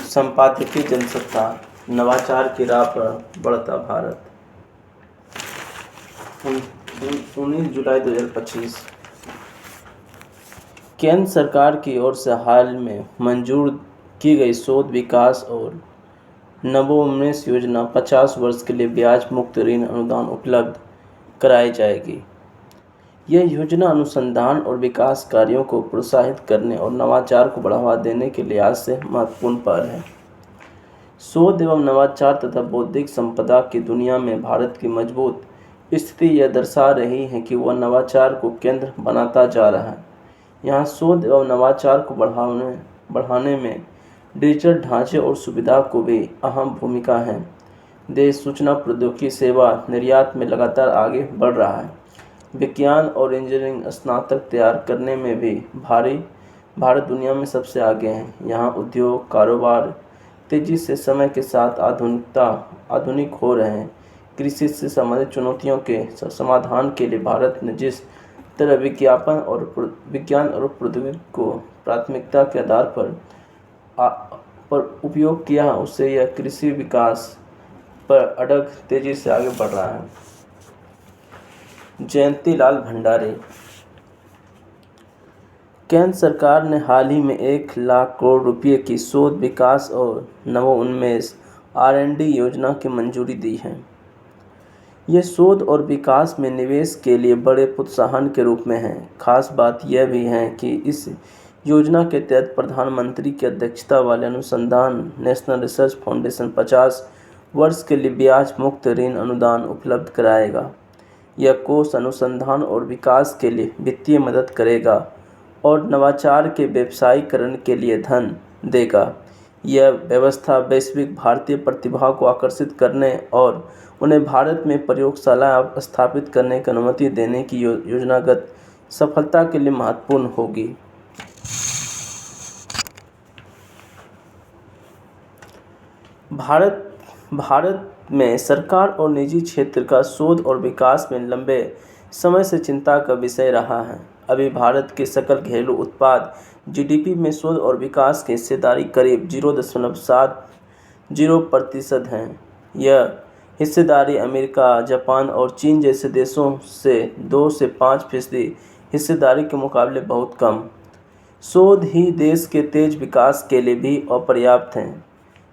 संपादकीय जनसत्ता, नवाचार की राह पर बढ़ता भारत। 19 जुलाई 2025। केंद्र सरकार की ओर से हाल में मंजूर की गई शोध, विकास और नवोन्मेष योजना 50 वर्ष के लिए ब्याज मुक्त ऋण अनुदान उपलब्ध कराई जाएगी। यह योजना अनुसंधान और विकास कार्यों को प्रोत्साहित करने और नवाचार को बढ़ावा देने के लिहाज से महत्वपूर्ण पहल है। शोध एवं नवाचार तथा बौद्धिक संपदा की दुनिया में भारत की मजबूत स्थिति यह दर्शा रही है कि वह नवाचार को केंद्र बनाता जा रहा है। यहाँ शोध एवं नवाचार को बढ़ाने में डिजिटल ढांचे और सुविधा को भी अहम भूमिका है। देश सूचना प्रौद्योगिकी सेवा निर्यात में लगातार आगे बढ़ रहा है। विज्ञान और इंजीनियरिंग स्नातक तैयार करने में भी भारत दुनिया में सबसे आगे है। यहाँ उद्योग कारोबार तेजी से समय के साथ आधुनिक हो रहे हैं। कृषि से संबंधित चुनौतियों के समाधान के लिए भारत ने जिस तरह विज्ञान और प्रौद्योगिकी को प्राथमिकता के आधार पर उपयोग किया, उससे यह कृषि विकास पर अड़ग तेजी से आगे बढ़ रहा है। जयंती लाल भंडारी। केंद्र सरकार ने हाल ही में 1 लाख करोड़ रुपये की शोध, विकास और नवोन्मेष R&D योजना की मंजूरी दी है। यह शोध और विकास में निवेश के लिए बड़े प्रोत्साहन के रूप में है। खास बात यह भी है कि इस योजना के तहत प्रधानमंत्री की अध्यक्षता वाले अनुसंधान नेशनल रिसर्च फाउंडेशन 50 वर्ष के लिए ब्याज मुक्त ऋण अनुदान उपलब्ध कराएगा। यह कोष अनुसंधान और विकास के लिए वित्तीय मदद करेगा और नवाचार के व्यावसायीकरण के लिए धन देगा। यह व्यवस्था वैश्विक भारतीय प्रतिभा को आकर्षित करने और उन्हें भारत में प्रयोगशाला स्थापित करने की अनुमति देने की योजनागत सफलता के लिए महत्वपूर्ण होगी। भारत में सरकार और निजी क्षेत्र का शोध और विकास में लंबे समय से चिंता का विषय रहा है। अभी भारत के सकल घरेलू उत्पाद GDP में शोध और विकास की हिस्सेदारी करीब 0.70% है। यह हिस्सेदारी अमेरिका, जापान और चीन जैसे देशों से 2 से 5% हिस्सेदारी के मुकाबले बहुत कम। शोध ही देश के तेज विकास के लिए भी अपर्याप्त है।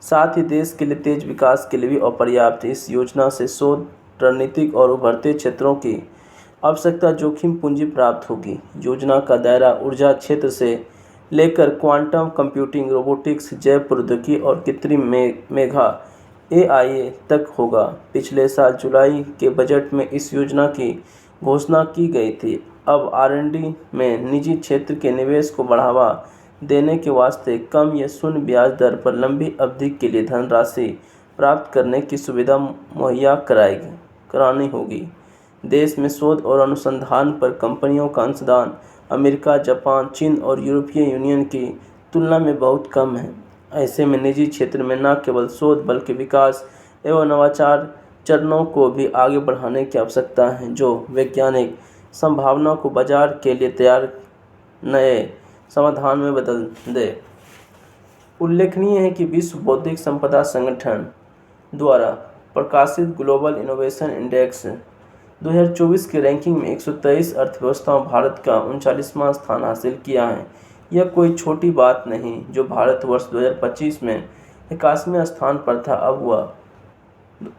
साथ ही देश के लिए तेज विकास के लिए भी अपर्याप्त है। इस योजना से शोध रणनीतिक और उभरते क्षेत्रों की आवश्यकता जोखिम पूंजी प्राप्त होगी। योजना का दायरा ऊर्जा क्षेत्र से लेकर क्वांटम कंप्यूटिंग, रोबोटिक्स, जैव प्रौद्योगिकी और कृत्रिम मेघा AI तक होगा। पिछले साल जुलाई के बजट में इस योजना की घोषणा की गई थी। अब R&D में निजी क्षेत्र के निवेश को बढ़ावा देने के वास्ते कम या शून्य ब्याज दर पर लंबी अवधि के लिए धनराशि प्राप्त करने की सुविधा मुहैया करानी होगी। देश में शोध और अनुसंधान पर कंपनियों का अंशदान अमेरिका, जापान, चीन और यूरोपीय यूनियन की तुलना में बहुत कम है। ऐसे में निजी क्षेत्र में न केवल शोध बल्कि विकास एवं नवाचार चरणों को भी आगे बढ़ाने की आवश्यकता है, जो वैज्ञानिक संभावनाओं को बाजार के लिए तैयार नए समाधान में बदल दे। उल्लेखनीय है कि विश्व बौद्धिक संपदा संगठन द्वारा प्रकाशित ग्लोबल इनोवेशन इंडेक्स 2024 की रैंकिंग में 123 अर्थव्यवस्थाओं भारत का 39वां स्थान हासिल किया है। यह कोई छोटी बात नहीं। जो भारत वर्ष 2025 में 81वें स्थान पर था, अब वह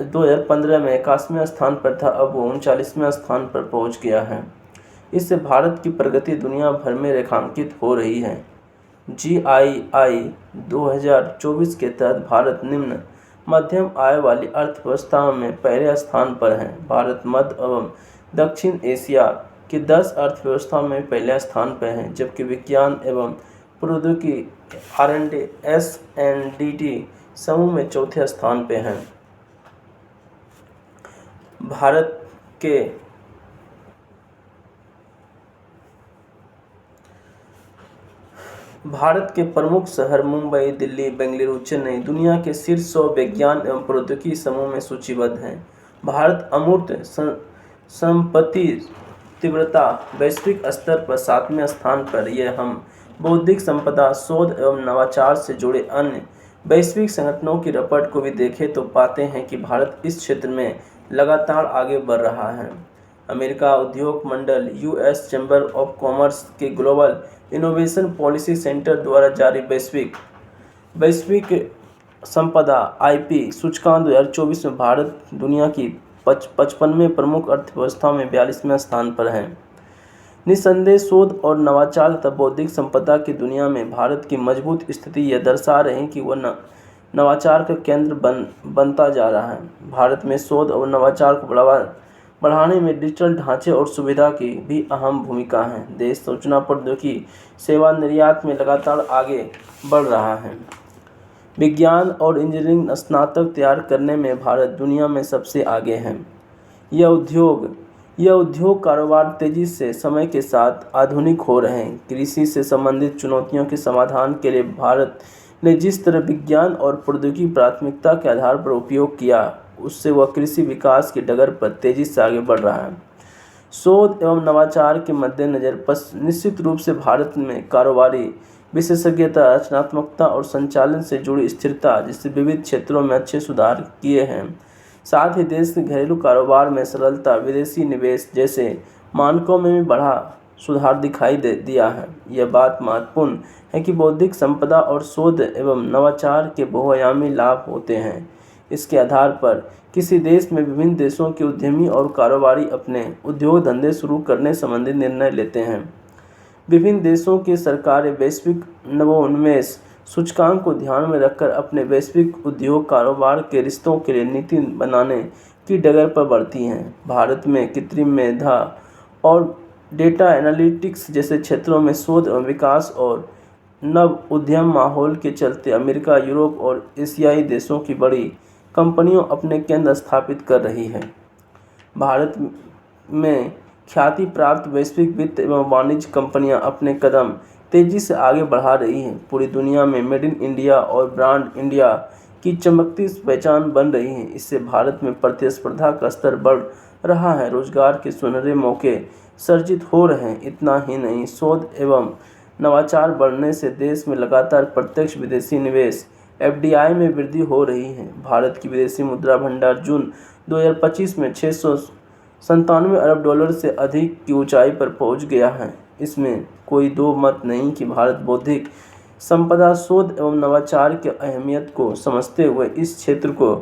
2015 में 81वें स्थान पर था, अब वह 39वें स्थान पर पहुंच गया है। इससे भारत की प्रगति दुनिया भर में रेखांकित हो रही है। GII 2024 के तहत भारत निम्न मध्यम आय वाली अर्थव्यवस्थाओं में पहले स्थान पर है। भारत मध्य एवं दक्षिण एशिया की 10 अर्थव्यवस्थाओं में पहले स्थान पर है, जबकि विज्ञान एवं प्रौद्योगिकी R&D S&DT समूह में चौथे स्थान पर है। भारत के प्रमुख शहर मुंबई, दिल्ली, बेंगलुरु, चेन्नई दुनिया के शीर्ष 100 विज्ञान एवं प्रौद्योगिकी समूह में सूचीबद्ध हैं। भारत अमूर्त संपत्ति तीव्रता वैश्विक स्तर पर 7वें स्थान पर। यह हम बौद्धिक संपदा, शोध एवं नवाचार से जुड़े अन्य वैश्विक संगठनों की रपट को भी देखें तो पाते हैं कि भारत इस क्षेत्र में लगातार आगे बढ़ रहा है। अमेरिका उद्योग मंडल यूएस चैम्बर ऑफ कॉमर्स के ग्लोबल इनोवेशन पॉलिसी सेंटर द्वारा जारी वैश्विक संपदा आईपी सूचकांक 2024 में भारत दुनिया की 55वें प्रमुख अर्थव्यवस्थाओं में 42वें स्थान पर है। निस्संदेह शोध और नवाचार तथा बौद्धिक संपदा की दुनिया में भारत की मजबूत स्थिति यह दर्शा रही है कि वह नवाचार का केंद्र बनता जा रहा है। भारत में शोध और नवाचार को बढ़ाने में डिजिटल ढांचे और सुविधा की भी अहम भूमिका है। देश सूचना प्रौद्योगिकी सेवा निर्यात में लगातार आगे बढ़ रहा है। विज्ञान और इंजीनियरिंग स्नातक तैयार करने में भारत दुनिया में सबसे आगे है। यह उद्योग कारोबार तेजी से समय के साथ आधुनिक हो रहे हैं। कृषि से संबंधित चुनौतियों के समाधान के लिए भारत ने जिस तरह विज्ञान और प्रौद्योगिकी प्राथमिकता के आधार पर उपयोग किया, उससे वह कृषि विकास की डगर पर तेजी से आगे बढ़ रहा है। शोध एवं नवाचार के मद्देनजर निश्चित रूप से भारत में कारोबारी विशेषज्ञता, रचनात्मकता और संचालन से जुड़ी स्थिरता जैसे विविध क्षेत्रों में अच्छे सुधार किए हैं। साथ ही देश के घरेलू कारोबार में सरलता, विदेशी निवेश जैसे मानकों में भी बड़ा सुधार दिखाई दिया है। यह बात महत्वपूर्ण है कि बौद्धिक संपदा और शोध एवं नवाचार के बहुआयामी लाभ होते हैं। इसके आधार पर किसी देश में विभिन्न देशों के उद्यमी और कारोबारी अपने उद्योग धंधे शुरू करने संबंधी निर्णय लेते हैं। विभिन्न देशों की सरकारें वैश्विक नवोन्मेष सूचकांक को ध्यान में रखकर अपने वैश्विक उद्योग कारोबार के रिश्तों के लिए नीति बनाने की डगर पर बढ़ती हैं। भारत में कृत्रिम मेधा और डेटा एनालिटिक्स जैसे क्षेत्रों में शोध एवं विकास और नव उद्यम माहौल के चलते अमेरिका, यूरोप और एशियाई देशों की बड़ी कंपनियों अपने केंद्र स्थापित कर रही है। भारत में ख्याति प्राप्त वैश्विक वित्त एवं वाणिज्य कंपनियां अपने कदम तेजी से आगे बढ़ा रही हैं। पूरी दुनिया में मेड इन इंडिया और ब्रांड इंडिया की चमकती पहचान बन रही है। इससे भारत में प्रतिस्पर्धा का स्तर बढ़ रहा है, रोजगार के सुनहरे मौके सृजित हो रहे हैं। इतना ही नहीं, शोध एवं नवाचार बढ़ने से देश में लगातार प्रत्यक्ष विदेशी निवेश एफडीआई में वृद्धि हो रही है। भारत की विदेशी मुद्रा भंडार जून 2025 में $697 अरब से अधिक की ऊंचाई पर पहुंच गया है। इसमें कोई दो मत नहीं कि भारत बौद्धिक संपदा, शोध एवं नवाचार की अहमियत को समझते हुए इस क्षेत्र को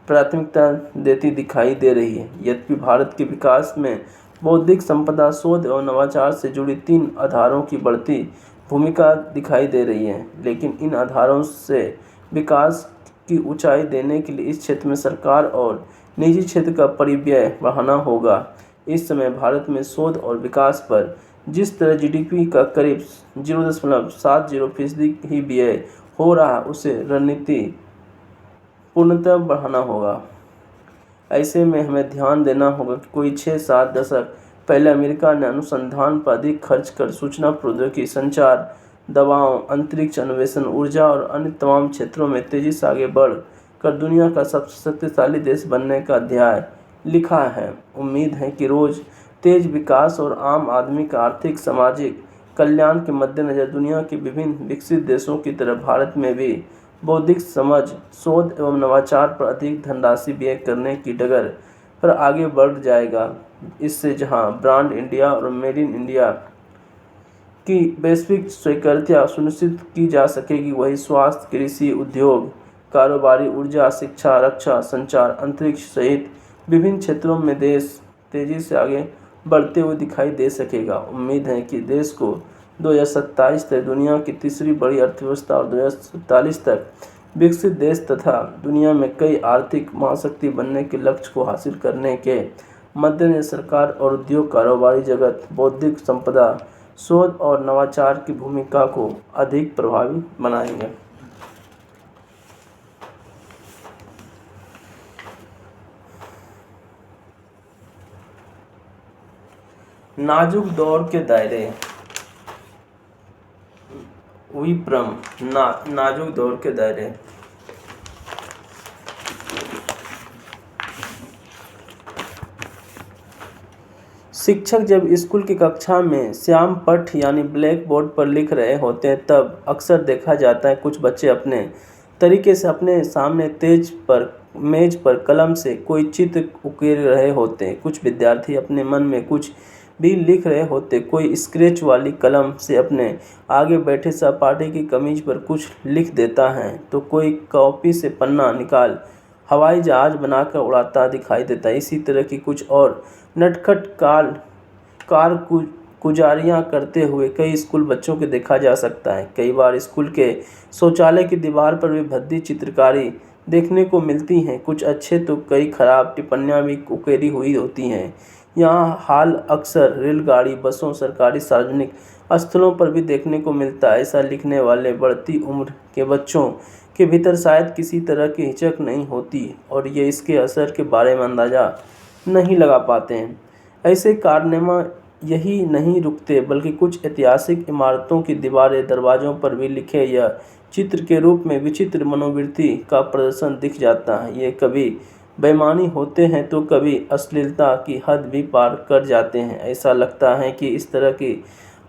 प्राथमिकता देती दिखाई दे रही है। यद्यपि भारत के विकास में बौद्धिक संपदा, शोध एवं नवाचार से जुड़ी 3 आधारों की बढ़ती भूमिका दिखाई दे रही है, लेकिन इन आधारों से विकास की ऊंचाई देने के लिए इस क्षेत्र में सरकार और निजी क्षेत्र का परिव्यय बढ़ाना होगा। इस समय भारत में शोध और विकास पर जिस तरह जीडीपी का करीब 0.70% ही व्यय हो रहा, उसे रणनीति पूर्णतः बढ़ाना होगा। ऐसे में हमें ध्यान देना होगा कि कोई 6-7 दशक पहले अमेरिका ने अनुसंधान पर अधिक खर्च कर सूचना प्रौद्योगिकी, संचार, दवाओं, अंतरिक्ष अन्वेषण, ऊर्जा और अन्य तमाम क्षेत्रों में तेजी से आगे बढ़ कर दुनिया का सबसे शक्तिशाली देश बनने का अध्याय लिखा है। उम्मीद है कि रोज तेज विकास और आम आदमी का आर्थिक सामाजिक कल्याण के मद्देनजर दुनिया के विभिन्न विकसित देशों की तरह भारत में भी बौद्धिक समझ, शोध एवं नवाचार पर अधिक धनराशि व्यय करने की डगर पर आगे बढ़ जाएगा। इससे जहां ब्रांड इंडिया और मेड इन इंडिया की वैश्विक स्वीकार्यता सुनिश्चित की जा सकेगी, वही स्वास्थ्य, कृषि, उद्योग, कारोबारी, ऊर्जा, शिक्षा, रक्षा, संचार, अंतरिक्ष सहित विभिन्न क्षेत्रों में देश तेजी से आगे बढ़ते हुए दिखाई दे सकेगा। उम्मीद है कि देश को 2027 तक दुनिया की तीसरी बड़ी अर्थव्यवस्था और 2047 तक विकसित देश तथा दुनिया में कई आर्थिक महाशक्ति बनने के लक्ष्य को हासिल करने के मद्देनजर सरकार और उद्योग कारोबारी जगत बौद्धिक संपदा, शोध और नवाचार की भूमिका को अधिक प्रभावी बनाएंगे। नाजुक दौर के दायरे विप्रम नाजुक दौर के दायरे शिक्षक जब स्कूल की कक्षा में श्याम पट्ट यानी ब्लैक बोर्ड पर लिख रहे होते हैं, तब अक्सर देखा जाता है कुछ बच्चे अपने तरीके से अपने सामने मेज पर कलम से कोई चित्र उकेर रहे होते। कुछ विद्यार्थी अपने मन में कुछ भी लिख रहे होते। कोई स्केच वाली कलम से अपने आगे बैठे सहपाठी की कमीज पर कुछ लिख देता है, तो कोई कॉपी से पन्ना निकाल हवाई जहाज बनाकर उड़ाता दिखाई देता है। इसी तरह की कुछ और नटखट कारगुजारियाँ करते हुए कई स्कूल बच्चों को देखा जा सकता है। कई बार स्कूल के शौचालय की दीवार पर भी भद्दी चित्रकारी देखने को मिलती हैं। कुछ अच्छे तो कई खराब टिप्पणियाँ भी उकेरी हुई होती हैं। यहाँ हाल अक्सर रेलगाड़ी, बसों, सरकारी सार्वजनिक स्थलों पर भी देखने को मिलता है। ऐसा लिखने वाले बढ़ती उम्र के बच्चों के भीतर शायद किसी तरह की हिचक नहीं होती और ये इसके असर के बारे में अंदाज़ा नहीं लगा पाते हैं। ऐसे कारनामा यही नहीं रुकते, बल्कि कुछ ऐतिहासिक इमारतों की दीवारें, दरवाज़ों पर भी लिखे या चित्र के रूप में विचित्र मनोवृत्ति का प्रदर्शन दिख जाता है। ये कभी बेईमानी होते हैं तो कभी अश्लीलता की हद भी पार कर जाते हैं। ऐसा लगता है कि इस तरह की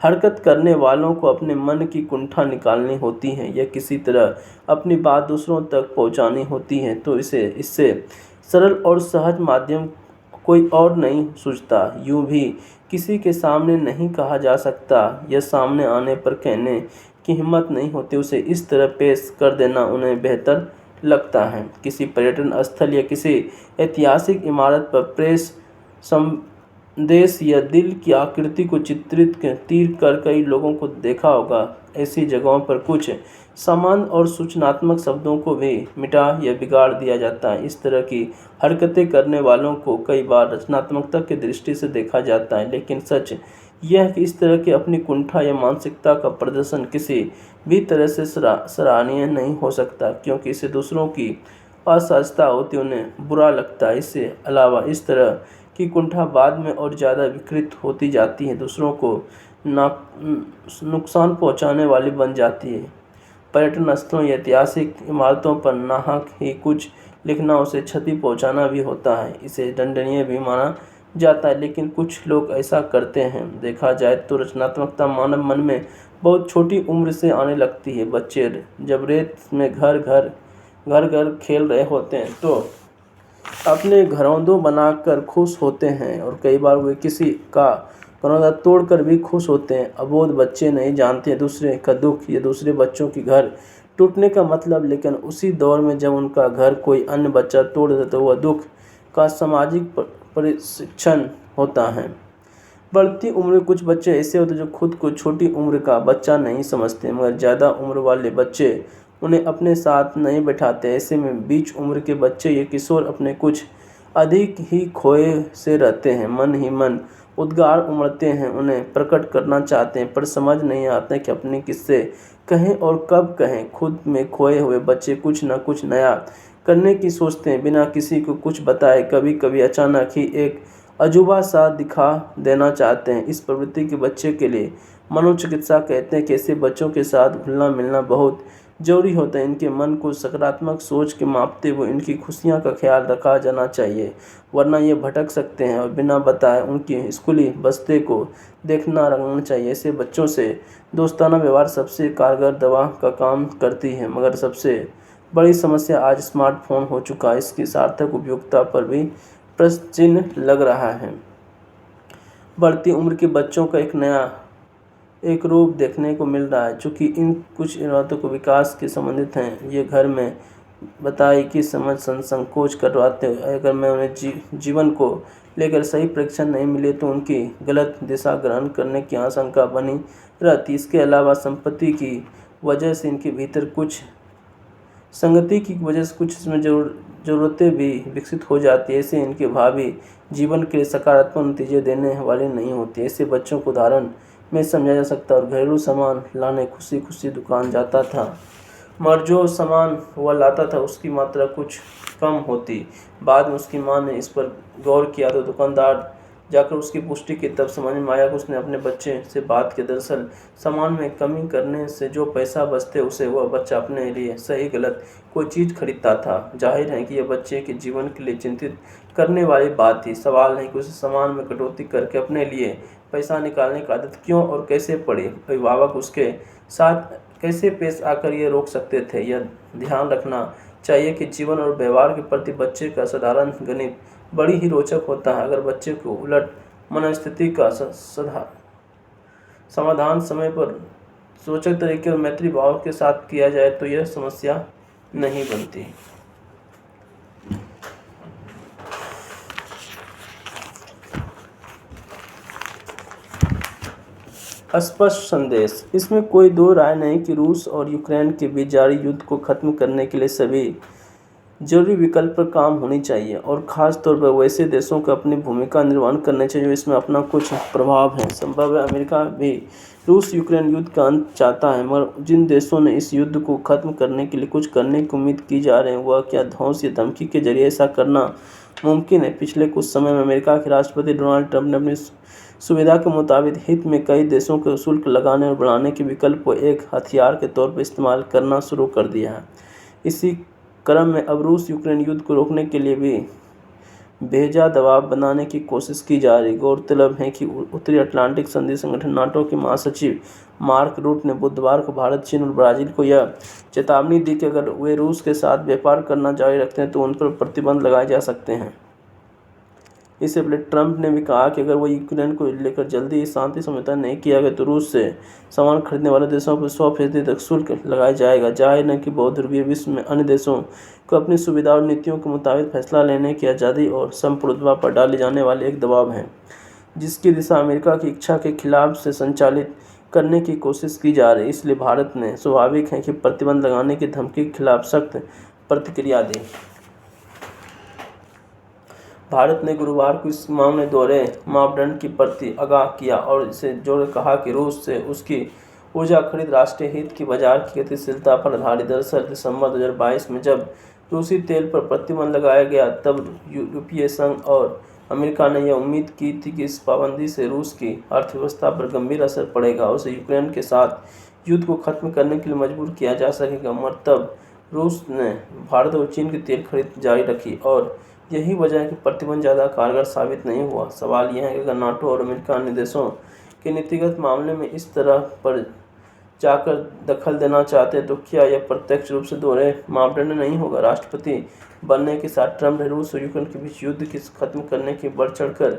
हरकत करने वालों को अपने मन की कुंठा निकालनी होती है या किसी तरह अपनी बात दूसरों तक पहुंचानी होती है, तो इससे सरल और सहज माध्यम कोई और नहीं सूझता। यूं भी किसी के सामने नहीं कहा जा सकता या सामने आने पर कहने की हिम्मत नहीं होती। उसे इस तरह पेश कर देना उन्हें बेहतर लगता है। किसी पर्यटन स्थल या किसी ऐतिहासिक इमारत पर प्रेस संदेश या दिल की आकृति को चित्रित तीर कर कई लोगों को देखा होगा। ऐसी जगहों पर कुछ सामान्य और सूचनात्मक शब्दों को भी मिटा या बिगाड़ दिया जाता है। इस तरह की हरकतें करने वालों को कई बार रचनात्मकता की दृष्टि से देखा जाता है, लेकिन सच यह है कि इस तरह की अपनी कुंठा या मानसिकता का प्रदर्शन किसी भी तरह से सराहनीय नहीं हो सकता, क्योंकि इससे दूसरों की असहजता होती, उन्हें बुरा लगता है। इससे अलावा इस तरह की कुंठा बाद में और ज़्यादा विकृत होती जाती है, दूसरों को नुकसान पहुंचाने वाली बन जाती है। पर्यटन स्थलों या ऐतिहासिक इमारतों पर नाहक ही कुछ लिखना उसे क्षति पहुंचाना भी होता है। इसे दंडनीय भी माना जाता है, लेकिन कुछ लोग ऐसा करते हैं। देखा जाए तो रचनात्मकता मानव मन में बहुत छोटी उम्र से आने लगती है। बच्चे जब रेत में घर घर खेल रहे होते हैं तो अपने घरौंदों बनाकर खुश होते हैं और कई बार वे किसी का घरौंदा तोड़कर भी खुश होते हैं। अबोध बच्चे नहीं जानते दूसरे का दुख या दूसरे बच्चों की घर टूटने का मतलब, लेकिन उसी दौर में जब उनका घर कोई अन्य बच्चा तोड़ देता तो वह दुख का सामाजिक प्रशिक्षण होता है। बढ़ती उम्र में कुछ बच्चे ऐसे होते हैं जो खुद को छोटी उम्र का बच्चा नहीं समझते, मगर ज़्यादा उम्र वाले बच्चे उन्हें अपने साथ नहीं बैठाते। ऐसे में बीच उम्र के बच्चे या किशोर अपने कुछ अधिक ही खोए से रहते हैं, मन ही मन उद्गार उमड़ते हैं, उन्हें प्रकट करना चाहते हैं, पर समझ नहीं आता कि अपने किस्से कहें और कब कहें। खुद में खोए हुए बच्चे कुछ न कुछ नया करने की सोचते हैं, बिना किसी को कुछ बताए। कभी कभी अचानक ही एक अजूबा सा दिखा देना चाहते हैं। इस प्रवृत्ति के बच्चे के लिए मनोचिकित्सा कहते हैं कि ऐसे बच्चों के साथ घुलना मिलना बहुत जरूरी होता है। इनके मन को सकारात्मक सोच के मापते हुए इनकी खुशियाँ का ख्याल रखा जाना चाहिए, वरना ये भटक सकते हैं और बिना बताए उनके स्कूली बस्ते को देखना रंगना चाहिए। ऐसे बच्चों से दोस्ताना व्यवहार सबसे कारगर दवा का काम करती है, मगर सबसे बड़ी समस्या आज स्मार्टफोन हो चुका है। इसकी सार्थक उपयोगिता पर भी प्रश्न चिन्ह लग रहा है। बढ़ती उम्र के बच्चों का एक रूप देखने को मिल रहा है, चूँकि इन कुछ इमारतों को विकास के संबंधित हैं। ये घर में बताई कि समझ संकोच करवाते हैं। अगर मैं उन्हें जीवन को लेकर सही परीक्षण नहीं मिले तो उनकी गलत दिशा ग्रहण करने की आशंका बनी रहती। इसके अलावा संपत्ति की वजह से इनके भीतर कुछ संगति की वजह से कुछ इसमें ज़रूरतें भी विकसित हो जाती है। ऐसे इनके भावी जीवन के लिए सकारात्मक नतीजे देने वाले नहीं होते। ऐसे बच्चों को उदाहरण में समझा जा सकता है और घरेलू सामान लाने खुशी खुशी दुकान जाता था, मगर जो सामान वह लाता था उसकी मात्रा कुछ कम होती। बाद में उसकी मां ने इस पर गौर किया तो दुकानदार जाकर उसकी पुष्टि की, तब समझ में आया कि उसने अपने बच्चे से बात की। दरअसल सामान में कमी करने से जो पैसा बचते उसे वह बच्चा अपने लिए सही गलत कोई चीज़ खरीदता था। जाहिर है कि यह बच्चे के जीवन के लिए चिंतित करने वाली बात थी। सवाल नहीं कि उसे सामान में कटौती करके अपने लिए पैसा निकालने की आदत क्यों और कैसे पड़ी। अभिभावक उसके साथ कैसे पेश आकर ये रोक सकते थे। यह ध्यान रखना चाहिए कि जीवन और व्यवहार के प्रति बच्चे का साधारण गणित बड़ी ही रोचक होता है। अगर बच्चे को उलट मनस्थिति का समाधान समय पर रोचक तरीके और मैत्री भाव के साथ किया जाए तो यह समस्या नहीं बनती। स्पष्ट संदेश। इसमें कोई दो राय नहीं कि रूस और यूक्रेन के बीच जारी युद्ध को खत्म करने के लिए सभी जरूरी विकल्प पर काम होनी चाहिए और ख़ास तौर पर वैसे देशों को अपनी भूमिका निर्वहन करने चाहिए जो इसमें अपना कुछ प्रभाव है। संभव है अमेरिका भी रूस यूक्रेन युद्ध का अंत चाहता है, मगर जिन देशों ने इस युद्ध को खत्म करने के लिए कुछ करने की उम्मीद की जा रही है वह क्या ध्वंस या धमकी के जरिए ऐसा करना मुमकिन है। पिछले कुछ समय में अमेरिका के राष्ट्रपति डोनाल्ड ट्रंप ने अपनी सुविधा के मुताबिक हित में कई देशों को शुल्क लगाने और बढ़ाने के विकल्प को एक हथियार के तौर पर इस्तेमाल करना शुरू कर दिया है। इसी क्रम में अब रूस यूक्रेन युद्ध को रोकने के लिए भी भेजा दबाव बनाने की कोशिश की जा रही। गौरतलब है कि उत्तरी अटलांटिक संधि संगठन नाटो के महासचिव मार्क रूट ने बुधवार को भारत, चीन और ब्राजील को यह चेतावनी दी कि अगर वे रूस के साथ व्यापार करना जारी रखते हैं तो उन पर प्रतिबंध लगाए जा सकते हैं। इससे पहले ट्रंप ने भी कहा कि अगर वो यूक्रेन को लेकर जल्दी ही शांति समझौता नहीं किया गया तो रूस से सामान खरीदने वाले देशों पर 100% तक शुल्क लगाया जाएगा। जाहिर है कि बहुध्रुवीय विश्व में अन्य देशों को अपनी सुविधा और नीतियों के मुताबिक फैसला लेने की आज़ादी और संप्रभुत्व पर डाले जाने वाले एक दबाव है, जिसकी दिशा अमेरिका की इच्छा के खिलाफ से संचालित करने की कोशिश की जा रही है। इसलिए भारत ने स्वाभाविक है कि प्रतिबंध लगाने की धमकी के खिलाफ सख्त प्रतिक्रिया दी। भारत ने गुरुवार को इस मामले दोहरे मापदंड की प्रति आगाह किया और इसे जोड़कर कहा कि रूस से उसकी ऊर्जा खरीद राष्ट्रीय हित की बाजार की गतिशीलता पर आधारित। दरअसल दिसंबर 2022 में जब रूसी तेल पर प्रतिबंध लगाया गया तब यूरोपीय संघ और अमेरिका ने यह उम्मीद की थी कि इस पाबंदी से रूस की अर्थव्यवस्था पर गंभीर असर पड़ेगा और उसे यूक्रेन के साथ युद्ध को खत्म करने के लिए मजबूर किया जा सकेगा, मगर तब रूस ने भारत और चीन की तेल खरीद जारी रखी और यही वजह है कि प्रतिबंध ज़्यादा कारगर साबित नहीं हुआ। सवाल यह है कि अगर नाटो और अमेरिका अन्य देशों के नीतिगत मामले में इस तरह पर जाकर दखल देना चाहते हैं तो क्या यह प्रत्यक्ष रूप से दोहरे मापदंड नहीं होगा। राष्ट्रपति बनने के साथ ट्रंप ने रूस और यूक्रेन के बीच युद्ध की खत्म करने के बढ़ चढ़कर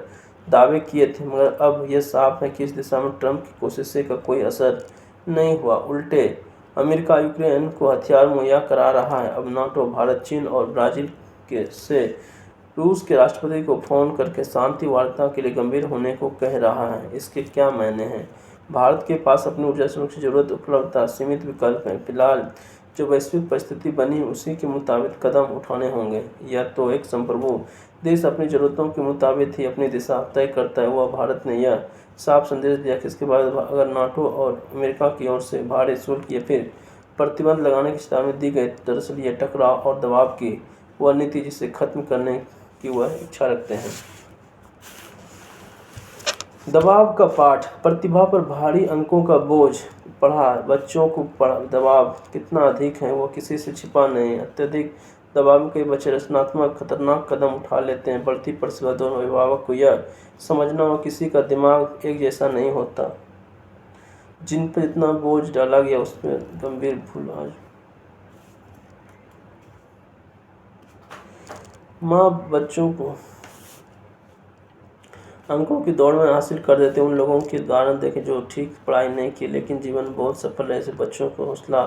दावे किए थे, मगर अब यह साफ है कि इस दिशा में ट्रंप की कोशिशों का कोई असर नहीं हुआ। उल्टे अमेरिका यूक्रेन को हथियार मुहैया करा रहा है। अब नाटो भारत, चीन और ब्राज़ील से रूस के राष्ट्रपति को फ़ोन करके शांति वार्ता के लिए गंभीर होने को कह रहा है। इसके क्या मायने हैं। भारत के पास अपनी ऊर्जा सुरक्षा की जरूरत, उपलब्धता, सीमित विकल्प हैं। फिलहाल जो वैश्विक परिस्थिति बनी उसी के मुताबिक कदम उठाने होंगे। या तो एक संप्रभु देश अपनी ज़रूरतों के मुताबिक ही अपनी दिशा तय करता है। वह भारत ने यह साफ संदेश दिया कि इसके बाद अगर नाटो और अमेरिका की ओर से भारी शुल्क या फिर प्रतिबंध लगाने की चेतावनी दी गई। दरअसल ये टकराव और दबाव की वह नीति जिसे खत्म करने की वह इच्छा रखते हैं। दबाव का पाठ। प्रतिभा पर भारी अंकों का बोझ पढ़ा। बच्चों को दबाव कितना अधिक है वो किसी से छिपा नहीं। अत्यधिक दबाव में कई बच्चे रचनात्मक खतरनाक कदम उठा लेते हैं। बढ़ती प्रतिभा दोनों अभिभावक को यह समझना हो किसी का दिमाग एक जैसा नहीं होता। जिन पर इतना बोझ डाला गया उस पर गंभीर भूल। आज माँ बच्चों को अंकों की दौड़ में हासिल कर देते उन लोगों के उदाहरण देखें जो ठीक पढ़ाई नहीं की लेकिन जीवन बहुत सफल रहे। ऐसे बच्चों को हौसला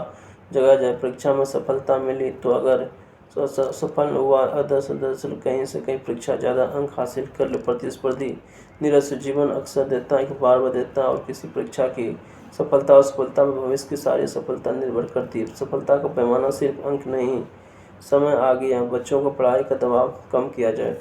जगाया जाए। परीक्षा में सफलता मिली तो अगर सफल हुआ दरअसल कहीं से कहीं परीक्षा ज़्यादा अंक हासिल कर ले। प्रतिस्पर्धी निरस जीवन अक्सर देता है कि बार बार देता है और किसी परीक्षा की सफलता और सफलता में भविष्य की सारी सफलता निर्भर करती है। सफलता का पैमाना सिर्फ अंक नहीं, समय आ गया। बच्चों को पढ़ाई का दबाव कम किया जाए।